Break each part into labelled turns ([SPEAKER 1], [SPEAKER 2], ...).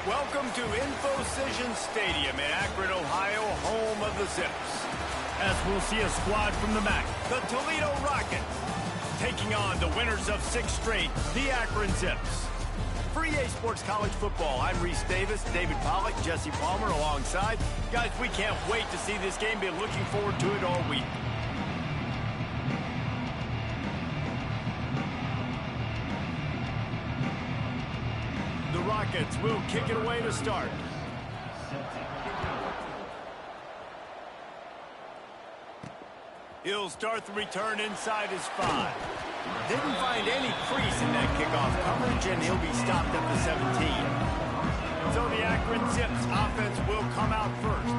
[SPEAKER 1] Welcome to InfoCision Stadium in Akron, Ohio, home of the Zips. As we'll see a squad from the MAC, the Toledo Rockets, taking on the winners of 6 straight, the Akron Zips. For EA Sports College Football, I'm Reese Davis, David Pollack, Jesse Palmer alongside. Guys, we can't wait to see this game. Been looking forward to it all week. The Rockets will kick it away to start. He'll start the return inside his 5. Didn't find any crease in that kickoff coverage, and he'll be stopped at the 17. So the Akron Zips offense will come out first.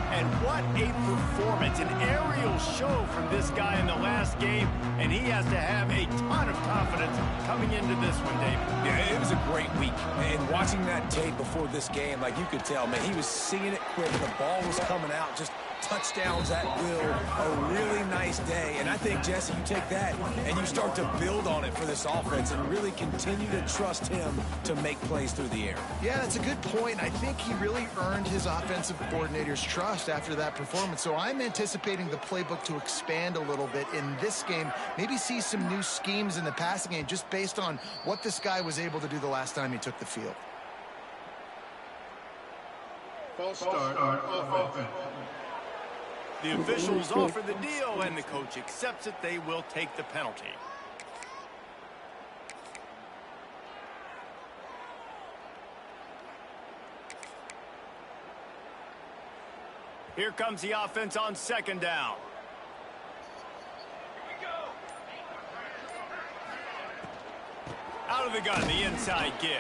[SPEAKER 1] And what a performance, an aerial show from this guy in the last game, and he has to have a ton of confidence coming into this one, Dave.
[SPEAKER 2] Yeah, it was a great week. And watching that tape before this game, like you could tell, man, he was seeing it quick. The ball was coming out, just touchdowns at will. A really nice day. And I think, Jesse, you take that and you start to build on it for this offense and really continue to trust him to make plays through the air.
[SPEAKER 3] Yeah, that's a good point. I think he really earned his offensive coordinator's trust after that performance. So I'm anticipating the playbook to expand a little bit in this game. Maybe see some new schemes in the passing game just based on what this guy was able to do the last time he took the field.
[SPEAKER 4] False start on offense.
[SPEAKER 1] The officials offer the deal, and the coach accepts it. They will take the penalty. Here comes the offense on 2nd down. Out of the gun, the inside give.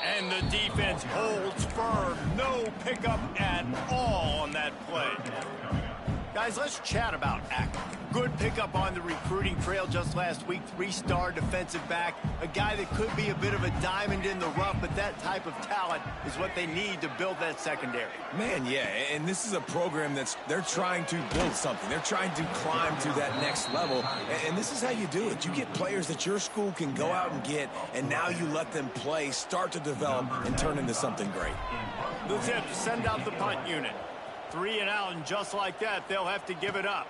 [SPEAKER 1] And the defense holds firm. No pickup at all on that play. Guys, let's chat about Akron. Good pickup on the recruiting trail just last week. 3-star defensive back. A guy that could be a bit of a diamond in the rough, but that type of talent is what they need to build that secondary.
[SPEAKER 2] Man, yeah, and this is a program they're trying to build something. They're trying to climb to that next level, and this is how you do it. You get players that your school can go out and get, and now you let them play, start to develop, and turn into something great.
[SPEAKER 1] The Zips send out the punt unit. 3 and out, and just like that, they'll have to give it up.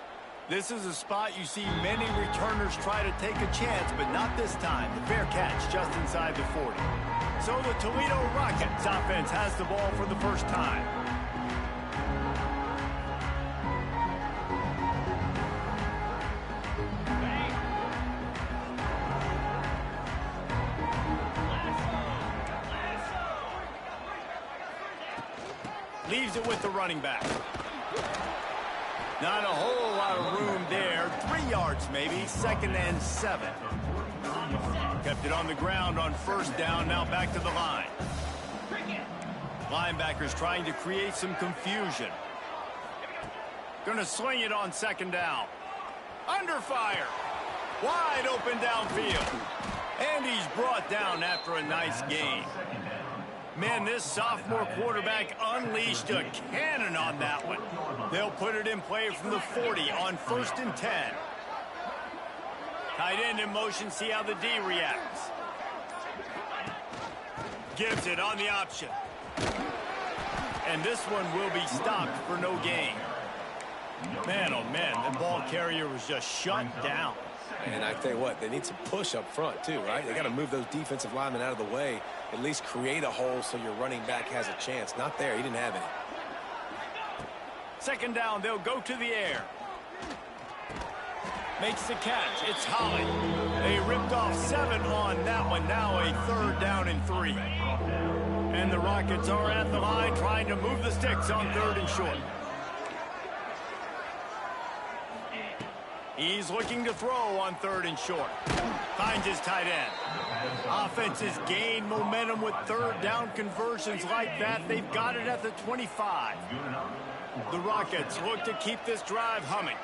[SPEAKER 1] This is a spot you see many returners try to take a chance, but not this time. The fair catch just inside the 40. So the Toledo Rockets offense has the ball for the first time. Leaves it with the running back. Not a whole lot of room there. 3 yards maybe. 2nd and 7. Kept it on the ground on 1st down. Now back to the line. Linebackers trying to create some confusion. Going to swing it on 2nd down. Under fire. Wide open downfield. And he's brought down after a nice gain. Man, this sophomore quarterback unleashed a cannon on that one. They'll put it in play from the 40 on 1st and 10. Tight end in motion, see how the D reacts. Gives it on the option. And this one will be stopped for no gain. Man, oh man, the ball carrier was just shut down.
[SPEAKER 2] And I tell you what, they need some push up front too, right? They got to move those defensive linemen out of the way, at least create a hole so your running back has a chance. Not there, he didn't have any.
[SPEAKER 1] 2nd down, they'll go to the air. Makes the catch, it's Holly. They ripped off 7 on that one, now a 3rd down and 3. And the Rockets are at the line trying to move the sticks on 3rd and short. He's looking to throw on 3rd and short. Finds his tight end. Offenses gain momentum with 3rd down conversions like that. They've got it at the 25. The Rockets look to keep this drive humming.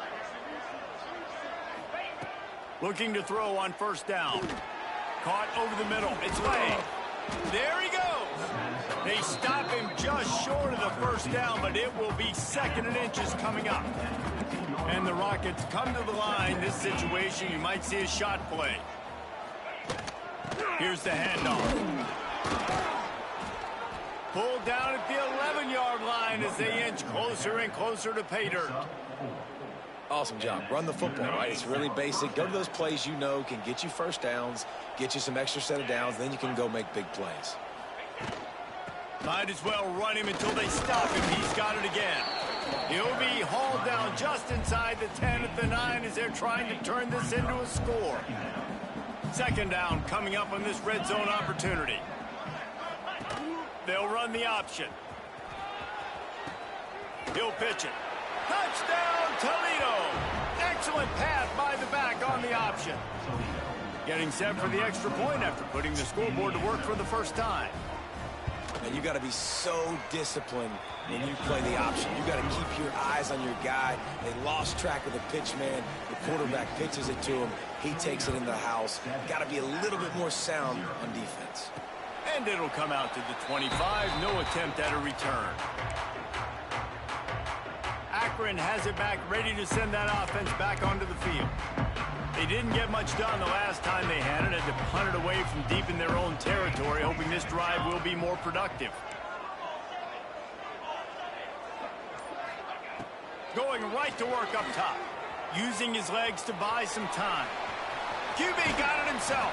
[SPEAKER 1] Looking to throw on 1st down. Caught over the middle. It's Lang. There he goes. They stop him just short of the 1st down, but it will be 2nd and inches coming up. And the Rockets come to the line. This situation, you might see a shot play. Here's the handoff. Pulled down at the 11-yard line as they inch closer and closer to pay dirt.
[SPEAKER 2] Awesome job. Run the football, right? It's really basic. Go to those plays you know can get you first downs, get you some extra set of downs, then you can go make big plays.
[SPEAKER 1] Might as well run him until they stop him. He's got it again. He'll be hauled down just inside the 10 at the 9 as they're trying to turn this into a score. Second down coming up on this red zone opportunity. They'll run the option. He'll pitch it. Touchdown, Toledo! Excellent pass by the back on the option. Getting set for the extra point after putting the scoreboard to work for the first time.
[SPEAKER 2] And you got to be so disciplined when you play the option. You got to keep your eyes on your guy. They lost track of the pitch man. The quarterback pitches it to him. He takes it in the house. Got to be a little bit more sound on defense.
[SPEAKER 1] And it'll come out to the 25. No attempt at a return. Akron has it back, ready to send that offense back onto the field. They didn't get much done the last time they had it. Had to punt it away from deep in their own territory, hoping this drive will be more productive. Going right to work up top. Using his legs to buy some time. QB got it himself.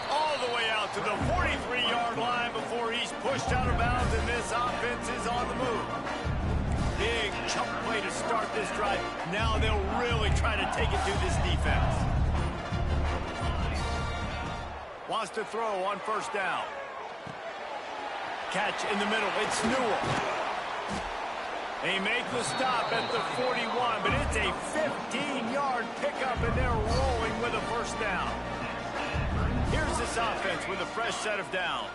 [SPEAKER 1] All the way out to the 43-yard line before he's pushed out of bounds, and this offense is on the move. Big chunk play to start this drive. Now they'll really try to take it to this defense. Wants to throw on first down. Catch in the middle. It's Newell. They make the stop at the 41, but it's a 15-yard pickup, and they're rolling with a first down. Here's this offense with a fresh set of downs.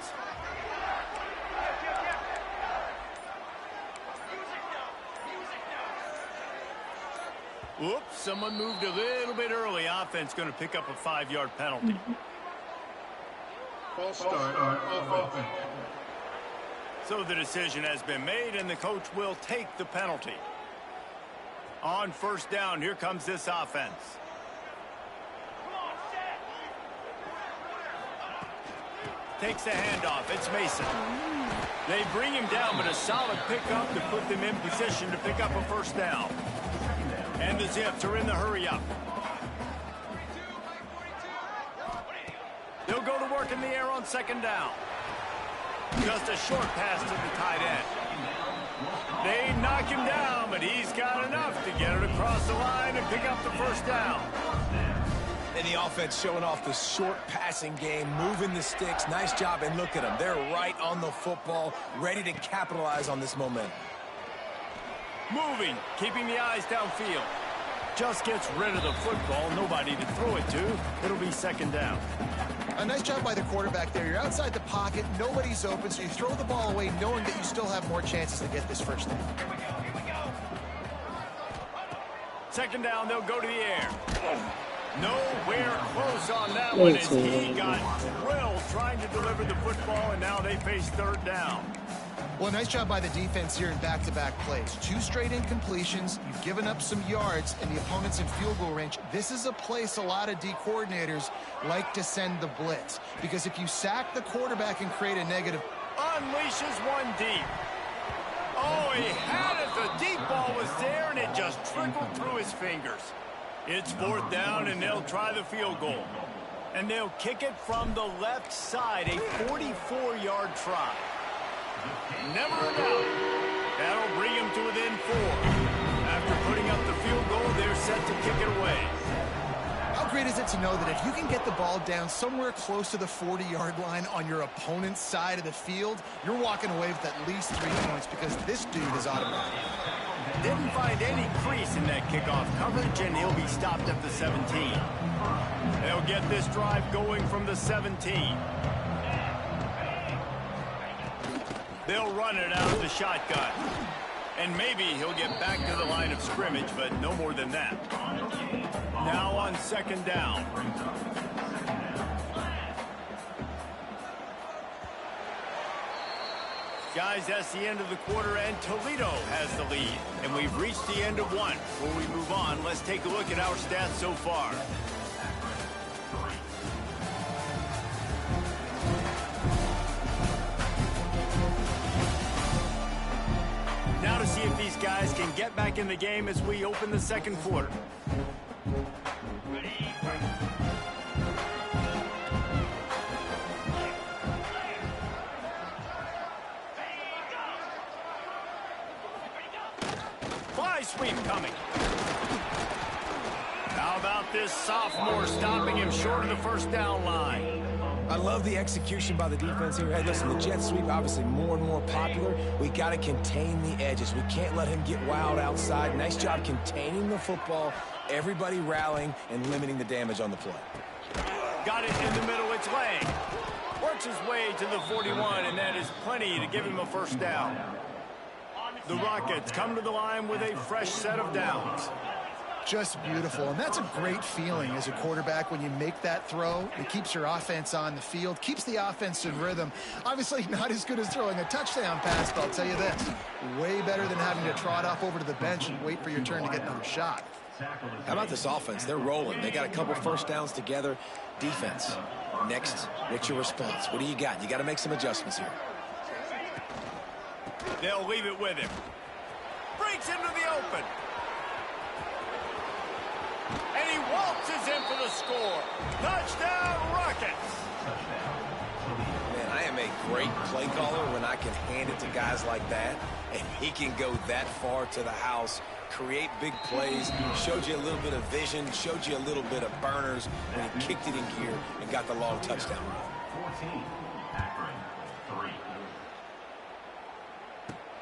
[SPEAKER 1] Oops, someone moved a little bit early. Offense going to pick up a 5-yard penalty.
[SPEAKER 4] False start on offense.
[SPEAKER 1] So the decision has been made, and the coach will take the penalty. On first down, here comes this offense. Takes the handoff. It's Mason. They bring him down, but a solid pickup to put them in position to pick up a first down. And the Zips are in the hurry-up. They'll go to work in the air on second down. Just a short pass to the tight end. They knock him down, but he's got enough to get it across the line and pick up the first down.
[SPEAKER 2] And the offense showing off the short passing game, moving the sticks. Nice job, and look at them. They're right on the football, ready to capitalize on this momentum.
[SPEAKER 1] Moving, keeping the eyes downfield. Just gets rid of the football. Nobody to throw it to. It'll be second down.
[SPEAKER 3] A nice job by the quarterback there. You're outside the pocket. Nobody's open, so you throw the ball away knowing that you still have more chances to get this first down.
[SPEAKER 1] Second down, they'll go to the air. Nowhere close on that one as he got drilled trying to deliver the football, and now they face third down.
[SPEAKER 3] Well, nice job by the defense here in back-to-back plays. 2 straight incompletions. You've given up some yards, and the opponent's in field goal range. This is a place a lot of D coordinators like to send the blitz, because if you sack the quarterback and create a negative...
[SPEAKER 1] Unleashes one deep. Oh, he had it. The deep ball was there, and it just trickled through his fingers. It's fourth down, and they'll try the field goal. And they'll kick it from the left side, a 44-yard try. Never a doubt. That'll bring him to within 4. After putting up the field goal, they're set to kick it away.
[SPEAKER 3] How great is it to know that if you can get the ball down somewhere close to the 40-yard line on your opponent's side of the field, you're walking away with at least 3 points because this dude is automatic.
[SPEAKER 1] Didn't find any crease in that kickoff coverage, and he'll be stopped at the 17. They'll get this drive going from the 17. They'll run it out of the shotgun. And maybe he'll get back to the line of scrimmage, but no more than that. Now on second down. Guys, that's the end of the quarter, and Toledo has the lead. And we've reached the end of one. Before we move on, let's take a look at our stats so far. guys can get back in the game as we open the second quarter. Fly sweep coming. How about this sophomore stopping him short of the first down line?
[SPEAKER 2] I love the execution by the defense here. Hey, listen, the jet sweep obviously more and more popular. We got to contain the edges. We can't let him get wild outside. Nice job containing the football, everybody rallying and limiting the damage on the play.
[SPEAKER 1] Got it in the middle. It's Lang. Works his way to the 41, and that is plenty to give him a first down. The Rockets come to the line with a fresh set of downs.
[SPEAKER 3] Just beautiful, and that's a great feeling as a quarterback when you make that throw. It keeps your offense on the field, keeps the offense in rhythm. Obviously not as good as throwing a touchdown pass, but I'll tell you this, way better than having to trot off over to the bench and wait for your turn to get another shot.
[SPEAKER 2] How about this offense? They're rolling. They got a couple first downs together. Defense, next, what's your response? What do you got? You got to make some adjustments here.
[SPEAKER 1] They'll leave it with him. Breaks into the open. And he waltzes in for the score. Touchdown, Rockets.
[SPEAKER 2] Man, I am a great play caller when I can hand it to guys like that, and he can go that far to the house, create big plays, showed you a little bit of vision, showed you a little bit of burners when he kicked it in gear and got the long touchdown run.
[SPEAKER 4] 14, Akron,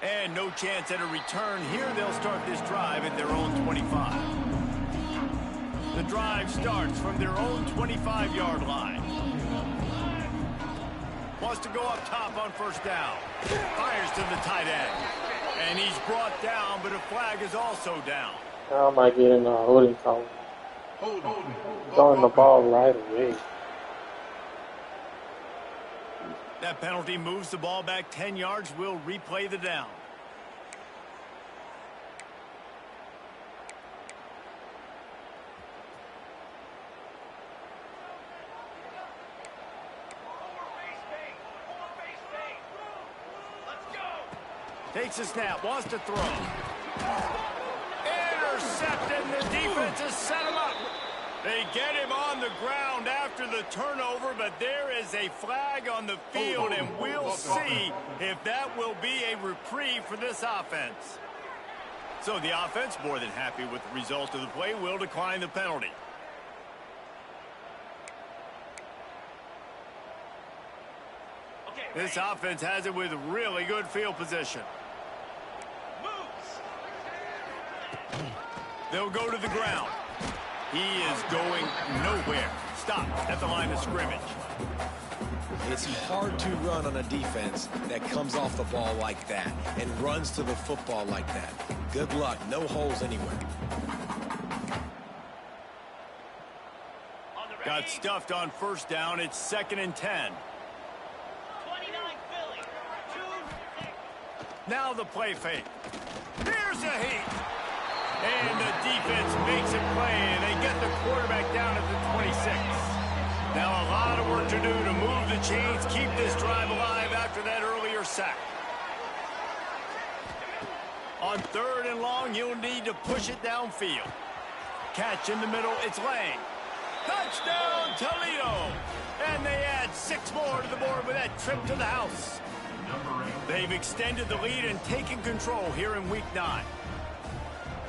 [SPEAKER 4] 3.
[SPEAKER 1] And no chance at a return here. They'll start this drive at their own 25. The drive starts from their own 25-yard line. Wants to go up top on first down. Fires to the tight end. And he's brought down, but a flag is also down.
[SPEAKER 5] I might get in a holding call. Throwing the ball right away.
[SPEAKER 1] That penalty moves the ball back 10 yards. We'll replay the down. Takes a snap, wants to throw. Intercepted, and the defense has set him up. They get him on the ground after the turnover, but there is a flag on the field, and we'll see if that will be a reprieve for this offense. So the offense, more than happy with the result of the play, will decline the penalty. This offense has it with really good field position. They'll go to the ground. He is going nowhere. Stop at the line of scrimmage.
[SPEAKER 2] It's hard to run on a defense that comes off the ball like that and runs to the football like that. Good luck. No holes anywhere.
[SPEAKER 1] Got stuffed on first down. It's 2nd and 10. Now the play fake. Here's a heat. And the defense makes a play, and they get the quarterback down at the 26. Now a lot of work to do to move the chains, keep this drive alive after that earlier sack. On 3rd and long, you'll need to push it downfield. Catch in the middle, it's Lang. Touchdown, Toledo! And they add 6 more to the board with that trip to the house. They've extended the lead and taken control here in Week 9.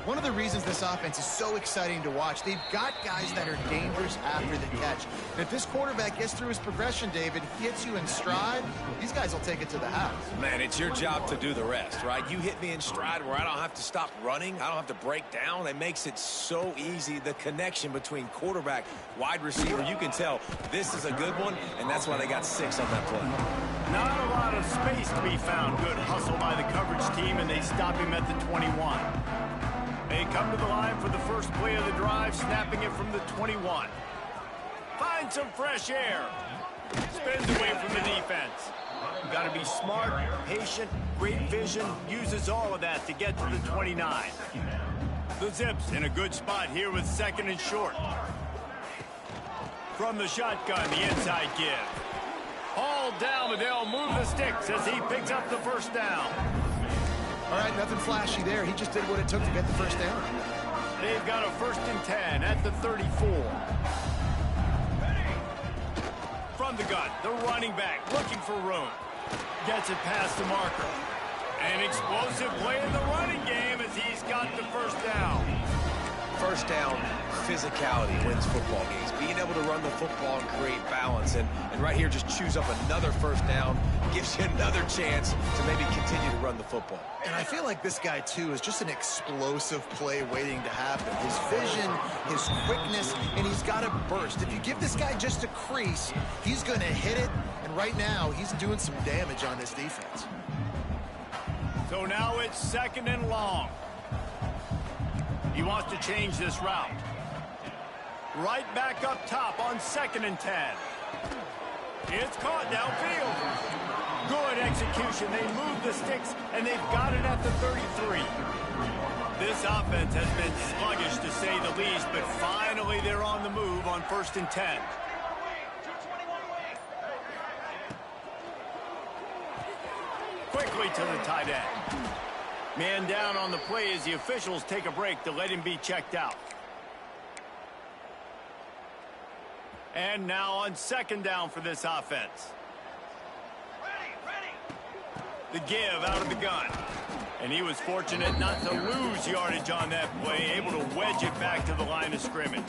[SPEAKER 3] One of the reasons this offense is so exciting to watch, they've got guys that are dangerous after the catch. And if this quarterback gets through his progression, David, hits you in stride, these guys will take it to the house.
[SPEAKER 2] Man, it's your job to do the rest, right? You hit me in stride where I don't have to stop running. I don't have to break down. It makes it so easy. The connection between quarterback, wide receiver, you can tell this is a good one, and that's why they got 6 on that play.
[SPEAKER 1] Not a lot of space to be found. Good hustle by the coverage team, and they stop him at the 21. They come to the line for the first play of the drive, snapping it from the 21. Find some fresh air. Spins away from the defense. Got to be smart, patient, great vision. Uses all of that to get to the 29. The Zips in a good spot here with 2nd and short. From the shotgun, the inside give. Hauled down, but they'll move the sticks as he picks up the first down.
[SPEAKER 3] All right, nothing flashy there. He just did what it took to get the first down.
[SPEAKER 1] They've got a 1st and 10 at the 34. From the gun, the running back looking for room. Gets it past the marker. An explosive play in the running game as he's got the first down.
[SPEAKER 2] First down, physicality wins football games. Being able to run the football and create balance. And right here, just choose up another first down. Gives you another chance to maybe continue to run the football.
[SPEAKER 3] And I feel like this guy, too, is just an explosive play waiting to happen. His vision, his quickness, and he's got a burst. If you give this guy just a crease, he's going to hit it. And right now, he's doing some damage on this defense.
[SPEAKER 1] So now it's 2nd and long. He wants to change this route. Right back up top on 2nd and 10. It's caught downfield. Good execution. They move the sticks, and they've got it at the 33. This offense has been sluggish, to say the least, but finally they're on the move on 1st and 10. Quickly to the tight end. Man down on the play as the officials take a break to let him be checked out. And now on 2nd down for this offense. The give out of the gun. And he was fortunate not to lose yardage on that play, able to wedge it back to the line of scrimmage.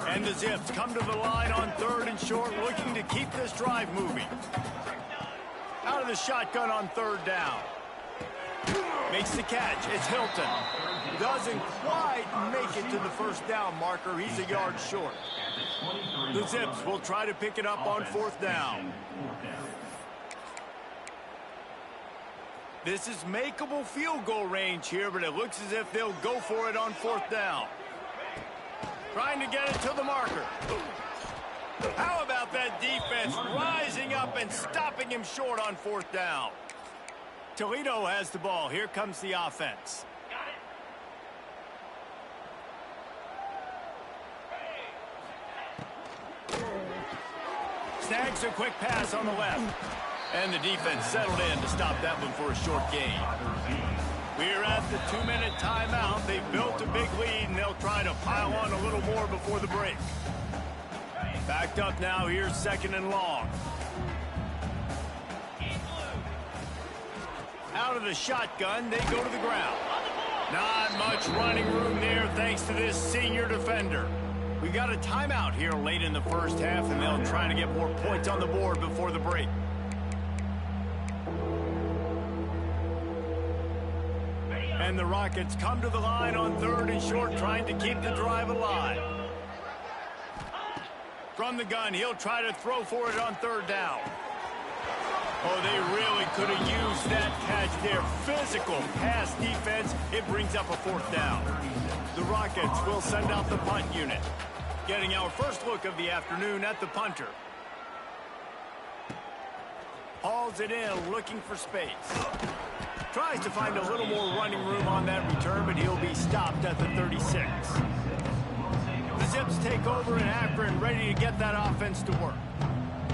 [SPEAKER 1] And the Zips come to the line on 3rd and short, looking to keep this drive moving. Out of the shotgun on 3rd down. Makes the catch. It's Hilton. Doesn't quite make it to the first down marker. He's a yard short. The Zips will try to pick it up on 4th down. This is makeable field goal range here, but it looks as if they'll go for it on 4th down. Trying to get it to the marker. How about that defense rising up and stopping him short on 4th down? Toledo has the ball. Here comes the offense. Snags a quick pass on the left. And the defense settled in to stop that one for a short gain. We're at the 2-minute timeout. They've built a big lead, and they'll try to pile on a little more before the break. Backed up now. Here's 2nd and long. Out of the shotgun, they go to the ground. Not much running room there thanks to this senior defender. We got a timeout here late in the first half, and they'll try to get more points on the board before the break. And the Rockets come to the line on 3rd and short, trying to keep the drive alive. From the gun, he'll try to throw for it on 3rd down. Oh, they really could have used that catch there. Physical pass defense. It brings up a 4th down. The Rockets will send out the punt unit. Getting our first look of the afternoon at the punter. Hauls it in, looking for space. Tries to find a little more running room on that return, but he'll be stopped at the 36. The Zips take over in Akron, ready to get that offense to work.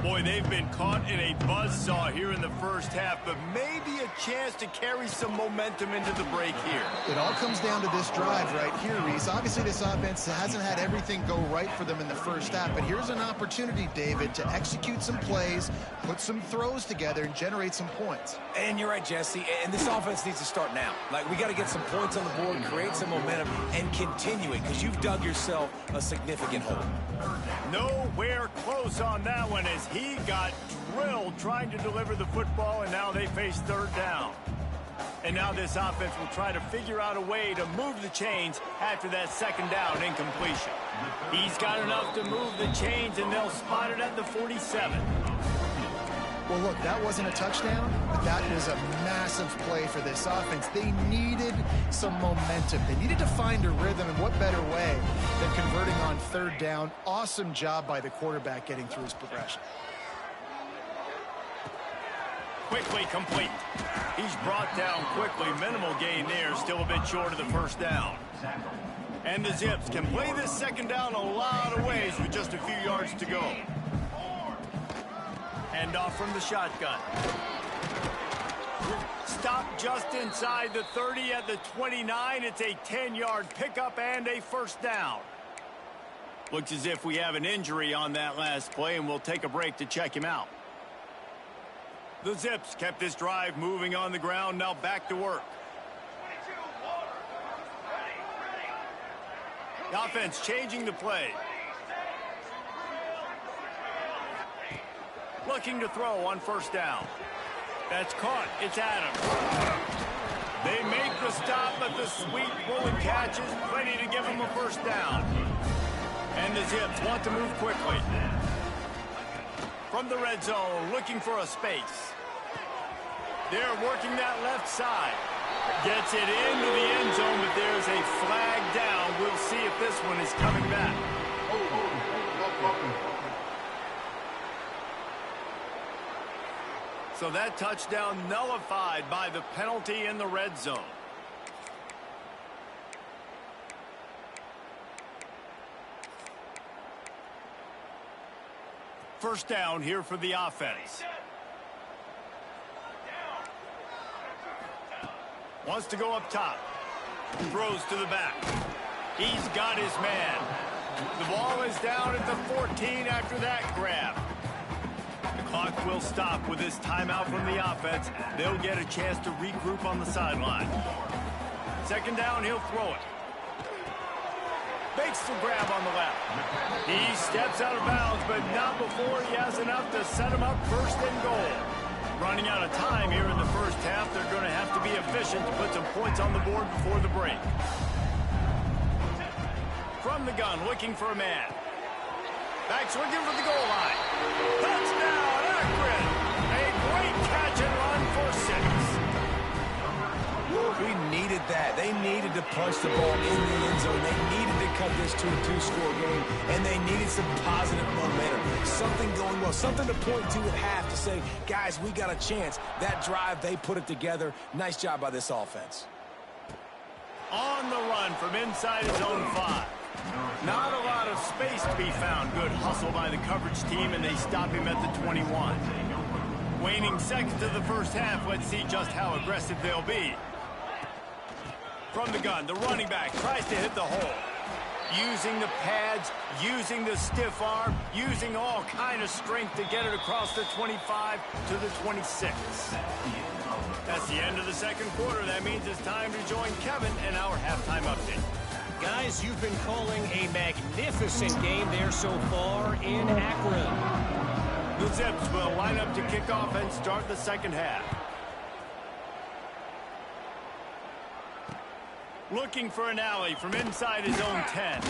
[SPEAKER 1] Boy, they've been caught in a buzzsaw here in the first half, but maybe a chance to carry some momentum into the break here.
[SPEAKER 3] It all comes down to this drive right here, Reese. Obviously, this offense hasn't had everything go right for them in the first half, but here's an opportunity, David, to execute some plays, put some throws together, and generate some points.
[SPEAKER 2] And you're right, Jesse, and this offense needs to start now. Like, we got to get some points on the board, create some momentum, and continue it, because you've dug yourself a significant hole.
[SPEAKER 1] Nowhere close on that one as he got drilled trying to deliver the football, and now they face 3rd down. And now this offense will try to figure out a way to move the chains after that 2nd down incompletion. He's got enough to move the chains, and they'll spot it at the 47.
[SPEAKER 3] Well, look, that wasn't a touchdown, but that was a massive play for this offense. They needed some momentum. They needed to find a rhythm, and what better way than converting on 3rd down. Awesome job by the quarterback getting through his progression.
[SPEAKER 1] Quickly complete. He's brought down quickly. Minimal gain there, still a bit short of the 1st down. And the Zips can play this 2nd down a lot of ways with just a few yards to go. Hand off from the shotgun. Stop just inside the 30 at the 29. It's a 10-yard pickup and a first down. Looks as if we have an injury on that last play, and we'll take a break to check him out. The Zips kept this drive moving on the ground. Now back to work. The offense changing the play. Looking to throw on first down. That's caught. It's Adams. They make the stop, but the sweet rolling catch is plenty to give them a first down. And the Zips want to move quickly. From the red zone, looking for a space. They're working that left side. Gets it into the end zone, but there's a flag down. We'll see if this one is coming back. So that touchdown nullified by the penalty in the red zone. First down here for the offense. Wants to go up top. Throws to the back. He's got his man. The ball is down at the 14 after that grab. The clock will stop with this timeout from the offense. They'll get a chance to regroup on the sideline. Second down, he'll throw it. Makes the grab on the left. He steps out of bounds, but not before he has enough to set him up first and goal. Running out of time here in the first half. They're going to have to be efficient to put some points on the board before the break. From the gun, looking for a man. Back swinging for the goal line. Touchdown, Akron! A great catch and run for 6.
[SPEAKER 2] We needed that. They needed to punch the ball in the end zone. They needed to cut this to a 2-score game, and they needed some positive momentum. Something going well, something to point to at half to say, guys, we got a chance. That drive, they put it together. Nice job by this offense.
[SPEAKER 1] On the run from inside his own 5. Not a lot of space to be found. Good hustle by the coverage team, and they stop him at the 21. Waning seconds of the first half. Let's see just how aggressive they'll be. From the gun, the running back tries to hit the hole. Using the pads, using the stiff arm, using all kind of strength to get it across the 25 to the 26. That's the end of the second quarter. That means it's time to join Kevin in our halftime update.
[SPEAKER 6] Guys, you've been calling a magnificent game there so far in Akron.
[SPEAKER 1] The Zips will line up to kick off and start the second half. Looking for an alley from inside his own 10.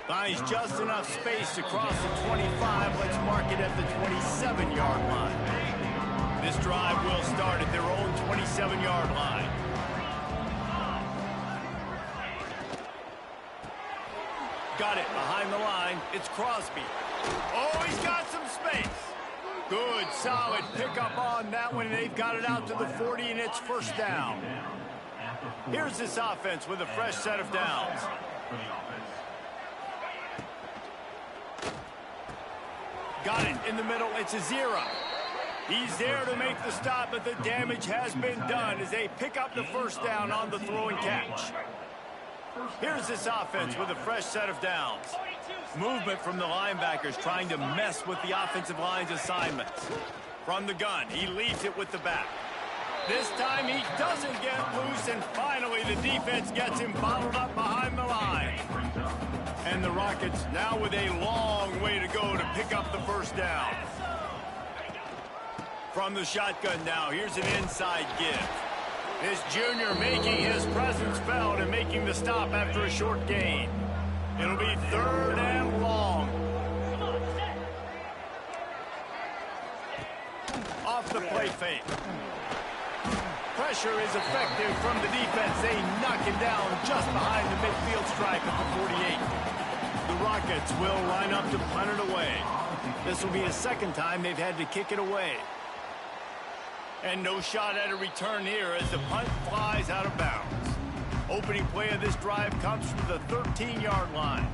[SPEAKER 1] Finds just enough space across the 25. Let's mark it at the 27-yard line. This drive will start at their own 27-yard line. Got it behind the line. It's Crosby. Oh, he's got some space. Good, solid pickup on that one. They've got it out to the 40, and it's first down. Here's this offense with a fresh set of downs. Got it in the middle. It's a 0. He's there to make the stop, but the damage has been done as they pick up the first down on the throw and catch. Here's this offense with a fresh set of downs. Movement from the linebackers trying to mess with the offensive line's assignments. From the gun, he leaves it with the back. This time he doesn't get loose, and finally the defense gets him bottled up behind the line. And the Rockets now with a long way to go to pick up the first down. From the shotgun now, here's an inside give. This junior making his presence felt and making the stop after a short gain. It'll be third and long. Off the play fake. Pressure is effective from the defense. They knock him down just behind the midfield stripe at the 48. The Rockets will line up to punt it away. This will be a second time they've had to kick it away. And no shot at a return here as the punt flies out of bounds. Opening play of this drive comes from the 13-yard line.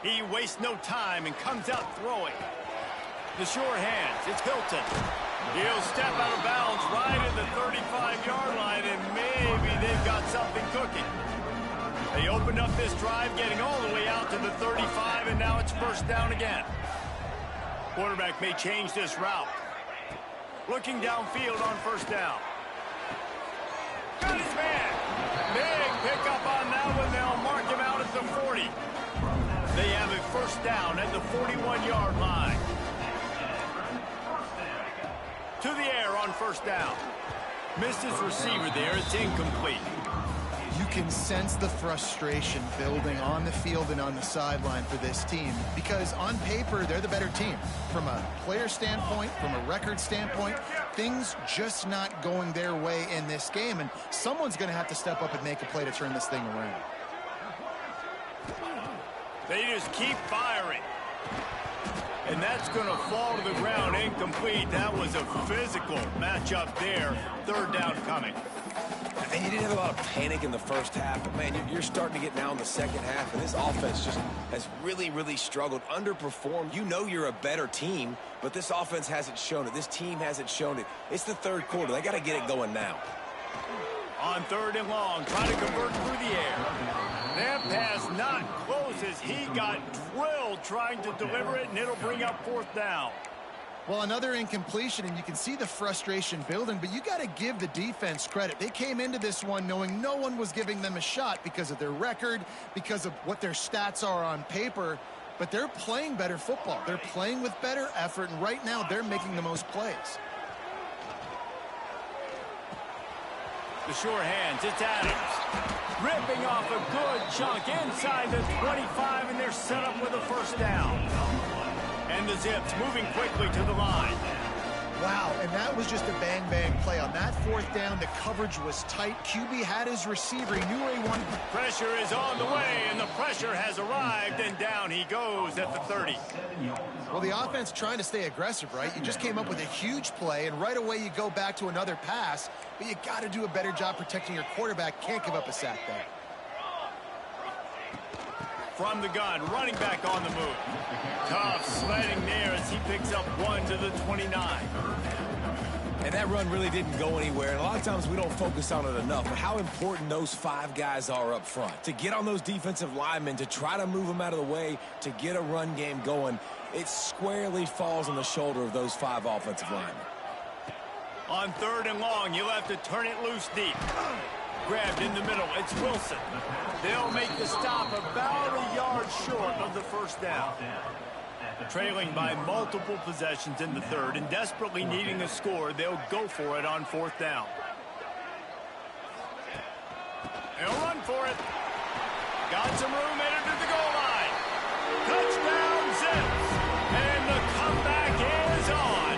[SPEAKER 1] He wastes no time and comes out throwing. The sure hands, it's Hilton. He'll step out of bounds right at the 35-yard line, and maybe they've got something cooking. They opened up this drive, getting all the way out to the 35, and now it's first down again. Quarterback may change this route. Looking downfield on first down. Got his man. Big pickup on that one. They'll mark him out at the 40. They have a first down at the 41-yard line. To the air on first down. Missed his receiver there. It's incomplete.
[SPEAKER 3] You can sense the frustration building on the field and on the sideline for this team because on paper, they're the better team. From a player standpoint, from a record standpoint, things just not going their way in this game, and someone's going to have to step up and make a play to turn this thing around.
[SPEAKER 1] They just keep firing. And that's going to fall to the ground incomplete. That was a physical matchup there. Third down coming.
[SPEAKER 2] And you didn't have a lot of panic in the first half, but, man, you're starting to get now in the second half, and this offense just has really, really struggled, underperformed. You know you're a better team, but this offense hasn't shown it. This team hasn't shown it. It's the third quarter. They got to get it going now.
[SPEAKER 1] On third and long, trying to convert through the air. That pass not close as he got drilled trying to deliver it, and it'll bring up fourth down.
[SPEAKER 3] Well, another incompletion, and you can see the frustration building, but you got to give the defense credit. They came into this one knowing no one was giving them a shot because of their record, because of what their stats are on paper, but they're playing better football. They're playing with better effort, and right now they're making the most plays.
[SPEAKER 1] The sure hands, it's Adams. Ripping off a good chunk inside the 25, and they're set up with a first down. And the Zips moving quickly to the line.
[SPEAKER 3] Wow, and that was just a bang-bang play. On that fourth down, the coverage was tight. QB had his receiver. He knew where he wanted.
[SPEAKER 1] Pressure is on the way, and the pressure has arrived, and down he goes at the 30.
[SPEAKER 3] Well, the offense trying to stay aggressive, right? You just came up with a huge play, and right away you go back to another pass, but you got to do a better job protecting your quarterback. Can't give up a sack there.
[SPEAKER 1] From the gun, running back on the move. Tough sledding there as he picks up one to the 29.
[SPEAKER 2] And that run really didn't go anywhere. And a lot of times we don't focus on it enough, but how important those five guys are up front. To get on those defensive linemen, to try to move them out of the way, to get a run game going, it squarely falls on the shoulder of those five offensive linemen.
[SPEAKER 1] On third and long, you'll have to turn it loose deep. Grabbed in the middle, it's Wilson. They'll make the stop about a yard short of the first down. Trailing by multiple possessions in the third and desperately needing a score, they'll go for it on fourth down. They'll run for it. Got some room headed to the goal line. Touchdown Zips. And the comeback is on.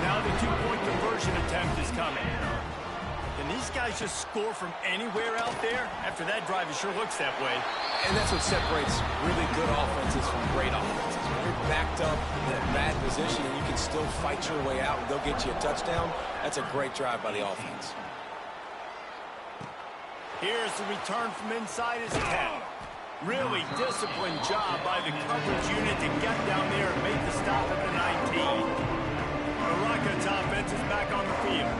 [SPEAKER 1] Now the two-point conversion attempt is coming. Can these guys just score from anywhere out there? After that drive, it sure looks that way.
[SPEAKER 2] And that's what separates really good offenses from great offenses. When you're backed up in a bad position and you can still fight your way out and they'll get you a touchdown, that's a great drive by the offense.
[SPEAKER 1] Here's the return from inside his 10. Really disciplined job by the coverage unit to get down there and make the stop at the 19. The Rockets offense is back on the field.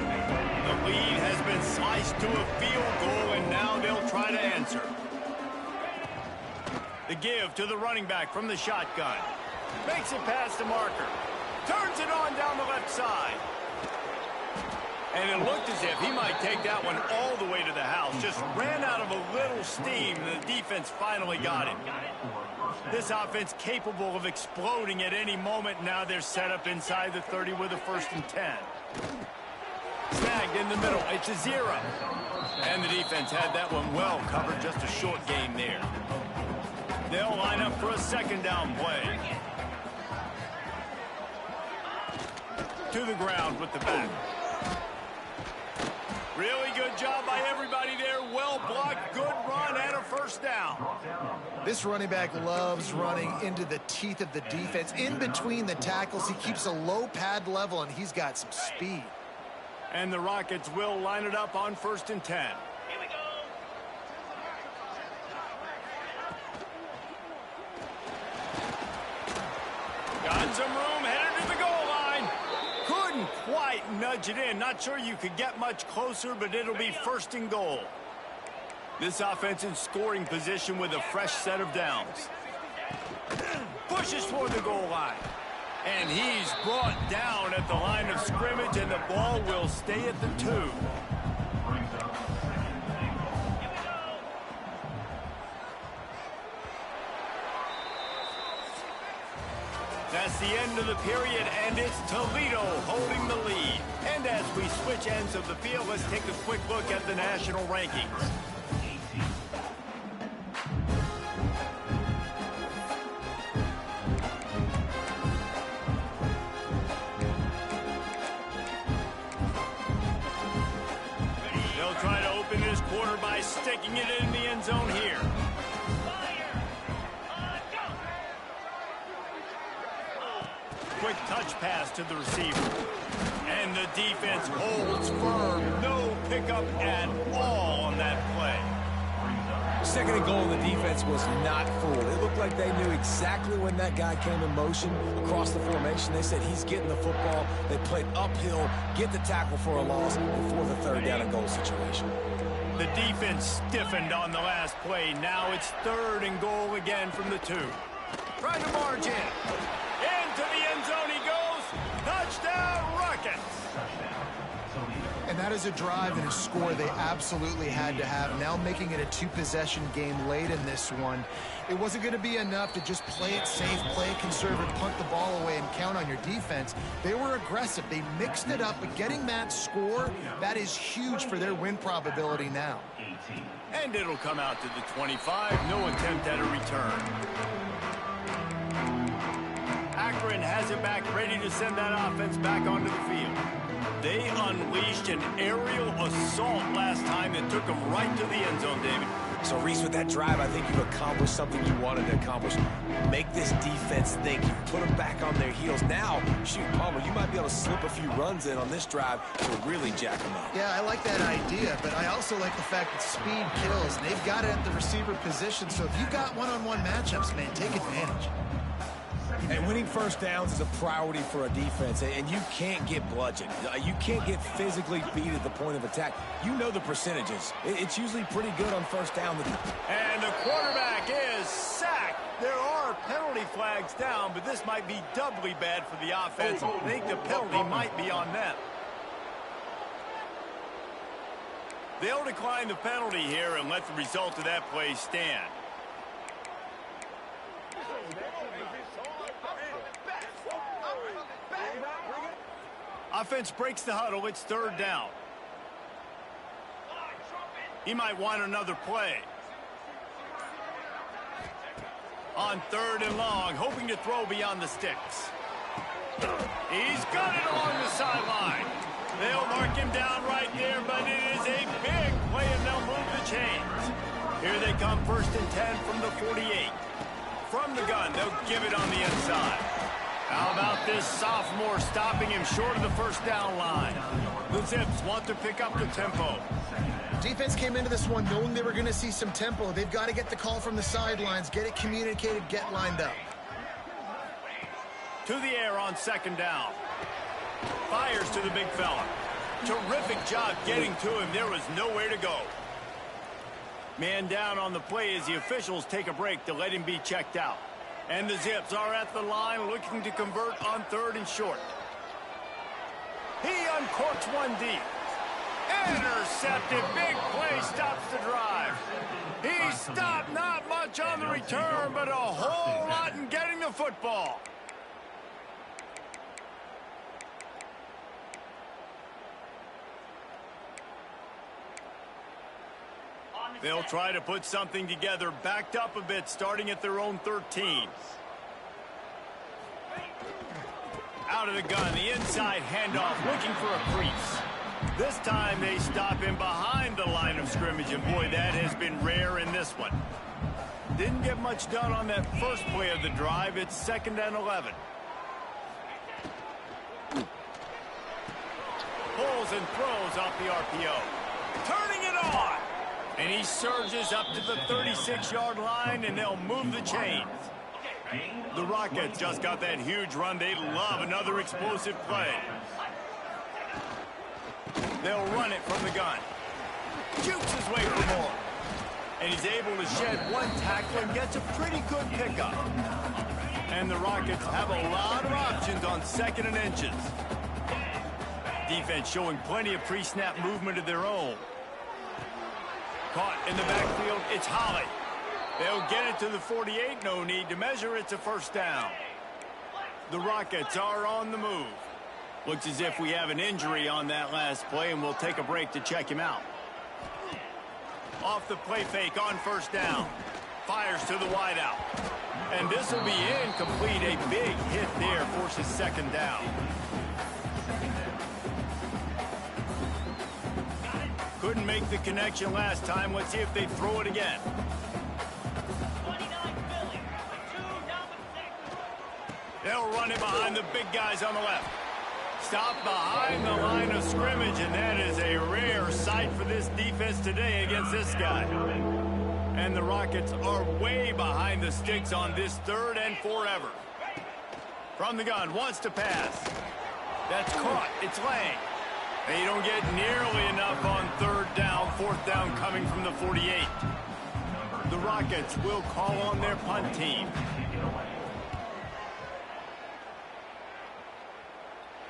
[SPEAKER 1] The lead has been sliced to a field goal, and now they'll try to answer. The give to the running back from the shotgun. Makes it past the marker. Turns it on down the left side. And it looked as if he might take that one all the way to the house. Just ran out of a little steam. The defense finally got him. This offense capable of exploding at any moment. Now they're set up inside the 30 with a 1st and 10. Snagged in the middle. It's a 0. And the defense had that one well covered. Just a short game there. They'll line up for a second down play. To the ground with the back. Really good job by everybody there. Well blocked, good run, and a 1st down.
[SPEAKER 3] This running back loves running into the teeth of the defense. In between the tackles, he keeps a low pad level, and he's got some speed.
[SPEAKER 1] And the Rockets will line it up on 1st and 10. making some room, headed to the goal line. Couldn't quite nudge it in. Not sure you could get much closer, but it'll be first and goal. This offense in scoring position with a fresh set of downs. Pushes toward the goal line. And he's brought down at the line of scrimmage, and the ball will stay at the 2. That's the end of the period, and it's Toledo holding the lead. And as we switch ends of the field, let's take a quick look at the national rankings. They'll try to open this quarter by sticking it in the end zone here. Quick touch pass to the receiver. And the defense holds firm. No pickup at all on that play.
[SPEAKER 2] Second and goal, the defense was not fooled. It looked like they knew exactly when that guy came in motion across the formation. They said he's getting the football. They played uphill, get the tackle for a loss before the third down and goal situation.
[SPEAKER 1] The defense stiffened on the last play. Now it's third and goal again from the 2. Trying to march in. Into the end zone he goes. Touchdown, Rockets.
[SPEAKER 3] And that is a drive and a score they absolutely had to have. Now making it a 2-possession game late in this one. It wasn't going to be enough to just play it safe, play it conservative, punt the ball away, and count on your defense. They were aggressive. They mixed it up, but getting that score, that is huge for their win probability now.
[SPEAKER 1] And it'll come out to the 25. No attempt at a return. Akron has it back, ready to send that offense back onto the field. They unleashed an aerial assault last time that took them right to the end zone, David.
[SPEAKER 2] So, Reese, with that drive, I think you've accomplished something you wanted to accomplish. Make this defense think. You put them back on their heels. Now, shoot, Palmer, you might be able to slip a few runs in on this drive to really jack them up.
[SPEAKER 3] Yeah, I like that idea, but I also like the fact that speed kills, and they've got it at the receiver position. So if you've got one-on-one matchups, man, take advantage.
[SPEAKER 2] And winning first downs is a priority for a defense, and you can't get bludgeoned. You can't get physically beat at the point of attack. You know the percentages. It's usually pretty good on first down.
[SPEAKER 1] And the quarterback is sacked. There are penalty flags down, but this might be doubly bad for the offense. I think the penalty might be on them. They'll decline the penalty here and let the result of that play stand. Offense breaks the huddle. It's third down. He might want another play. On third and long, hoping to throw beyond the sticks. He's got it along the sideline. They'll mark him down right there, but it is a big play, and they'll move the chains. Here they come, first and 10 from the 48. From the gun, they'll give it on the inside. How about this sophomore stopping him short of the first down line? The Zips want to pick up the tempo.
[SPEAKER 3] Defense came into this one knowing they were going to see some tempo. They've got to get the call from the sidelines, get it communicated, get lined up.
[SPEAKER 1] To the air on second down. Fires to the big fella. Terrific job getting to him. There was nowhere to go. Man down on the play as the officials take a break to let him be checked out. And the Zips are at the line looking to convert on third and short. He uncorks one deep. Intercepted. Big play stops the drive. He stopped not much on the return, but a whole lot in getting the football. They'll try to put something together, backed up a bit, starting at their own 13. Out of the gun, the inside handoff, looking for a crease. This time they stop him behind the line of scrimmage, and boy, that has been rare in this one. Didn't get much done on that first play of the drive. It's second and 11. Pulls and throws off the RPO. Turning it on. And he surges up to the 36-yard line, and they'll move the chains. The Rockets just got that huge run. They love another explosive play. They'll run it from the gun. Shoots his way for more. And he's able to shed one tackle and gets a pretty good pickup. And the Rockets have a lot of options on 2nd and inches. Defense showing plenty of pre-snap movement of their own. Caught in the backfield, it's Holly. They'll get it to the 48, no need to measure, it's a first down. The Rockets are on the move. Looks as if we have an injury on that last play, and we'll take a break to check him out. Off the play fake on first down. Fires to the wideout. And this will be incomplete. A big hit there forces 2nd down. Couldn't make the connection last time. Let's see if they throw it again. They'll run it behind the big guys on the left. Stop behind the line of scrimmage, and that is a rare sight for this defense today against this guy. And the Rockets are way behind the sticks on this 3rd and forever. From the gun, wants to pass. That's caught. It's Lang. They don't get nearly enough on 3rd down, 4th down coming from the 48. The Rockets will call on their punt team.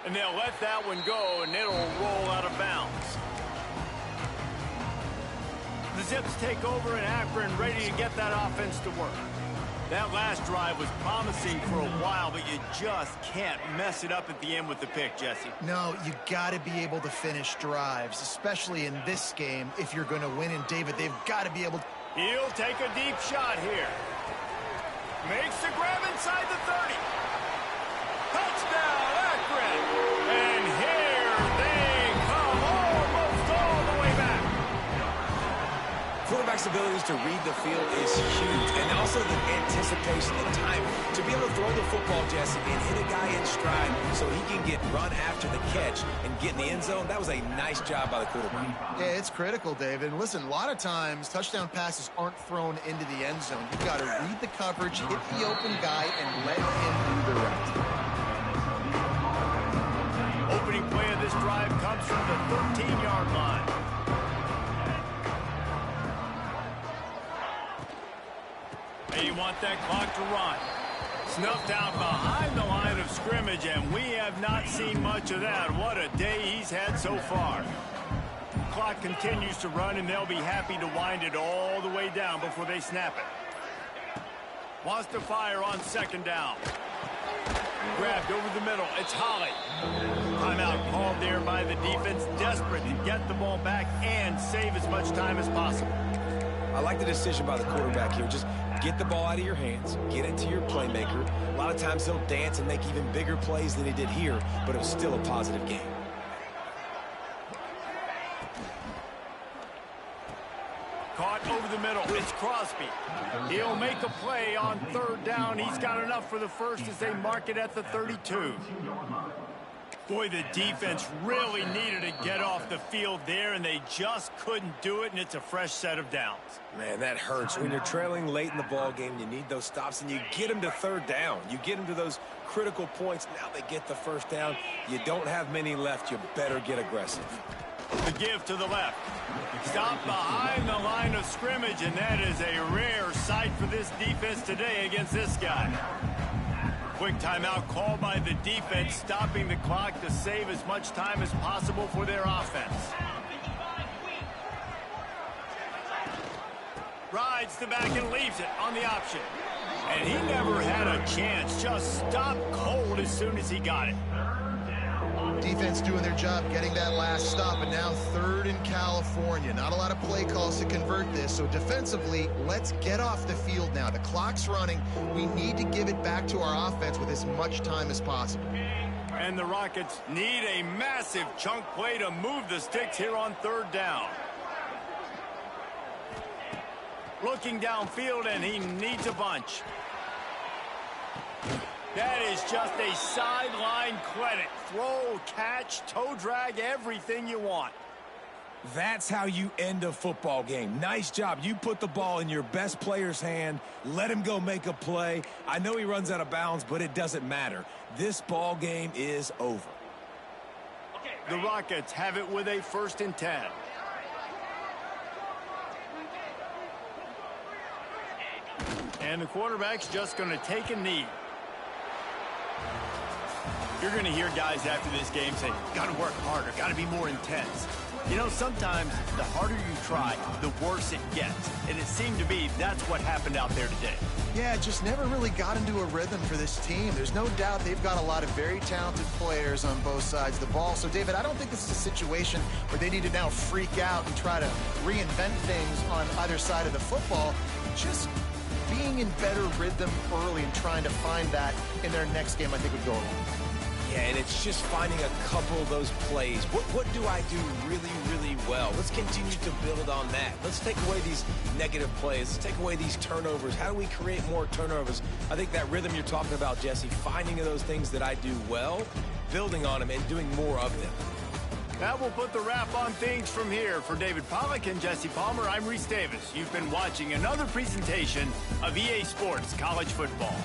[SPEAKER 1] And they'll let that one go, and it'll roll out of bounds. The Zips take over in Akron, ready to get that offense to work. That last drive was promising for a while, but you just can't mess it up at the end with the pick, Jesse.
[SPEAKER 3] No, you got to be able to finish drives, especially in this game if you're going to win. And, David, they've got to be able to...
[SPEAKER 1] He'll take a deep shot here. Makes the grab inside the 30. Touchdown, Akron! And here they come almost all the way back.
[SPEAKER 2] Quarterback's abilities to read the field is huge, and also the anticipation and timing. To be able to throw the football, Jesse, and hit a guy in stride so he can get run after the catch and get in the end zone, that was a nice job by the quarterback.
[SPEAKER 3] Yeah, it's critical, David. And listen, a lot of times touchdown passes aren't thrown into the end zone. You've got to read the coverage, hit the open guy, and let him do the rest.
[SPEAKER 1] Opening play of this drive comes from the 13-yard line. They want that clock to run. Snuffed out behind the line of scrimmage, and we have not seen much of that. What a day he's had so far. Clock continues to run, and they'll be happy to wind it all the way down before they snap it. Wants to fire on 2nd down. Grabbed over the middle. It's Holly. Timeout called there by the defense, desperate to get the ball back and save as much time as possible.
[SPEAKER 2] I like the decision by the quarterback here. Just get the ball out of your hands, get it to your playmaker. A lot of times he'll dance and make even bigger plays than he did here, but it was still a positive game.
[SPEAKER 1] Caught over the middle. It's Crosby. He'll make a play on 3rd down. He's got enough for the first as they mark it at the 32. Boy, the defense really needed to get off the field there, and they just couldn't do it, and it's a fresh set of downs.
[SPEAKER 2] Man, that hurts. When you're trailing late in the ball game, you need those stops, and you get them to 3rd down. You get them to those critical points. Now they get the 1st down. You don't have many left. You better get aggressive.
[SPEAKER 1] The give to the left. Stop behind the line of scrimmage, and that is a rare sight for this defense today against this guy. Quick timeout called by the defense, stopping the clock to save as much time as possible for their offense. Rides the back and leaves it on the option. And he never had a chance, just stopped cold as soon as he got it.
[SPEAKER 3] Defense doing their job getting that last stop, and now 3rd in California. Not a lot of play calls to convert this, so defensively, let's get off the field now. The clock's running. We need to give it back to our offense with as much time as possible.
[SPEAKER 1] And the Rockets need a massive chunk play to move the sticks here on 3rd down. Looking downfield, and he needs a bunch. That is just a sideline credit. Throw, catch, toe drag, everything you want.
[SPEAKER 2] That's how you end a football game. Nice job. You put the ball in your best player's hand. Let him go make a play. I know he runs out of bounds, but it doesn't matter. This ball game is over.
[SPEAKER 1] The Rockets have it with a 1st and 10. And the quarterback's just going to take a knee. You're going to hear guys after this game say, got to work harder, got to be more intense. You know, sometimes the harder you try, the worse it gets. And it seemed to be that's what happened out there today.
[SPEAKER 3] Yeah, just never really got into a rhythm for this team. There's no doubt they've got a lot of very talented players on both sides of the ball. So, David, I don't think this is a situation where they need to now freak out and try to reinvent things on either side of the football. Just being in better rhythm early and trying to find that in their next game, I think would go along.
[SPEAKER 2] Yeah, and it's just finding a couple of those plays. What do I do really, really well? Let's continue to build on that. Let's take away these negative plays. Let's take away these turnovers. How do we create more turnovers? I think that rhythm you're talking about, Jesse, finding those things that I do well, building on them, and doing more of them.
[SPEAKER 1] That will put the wrap on things from here. For David Pollack and Jesse Palmer, I'm Reese Davis. You've been watching another presentation of EA Sports College Football.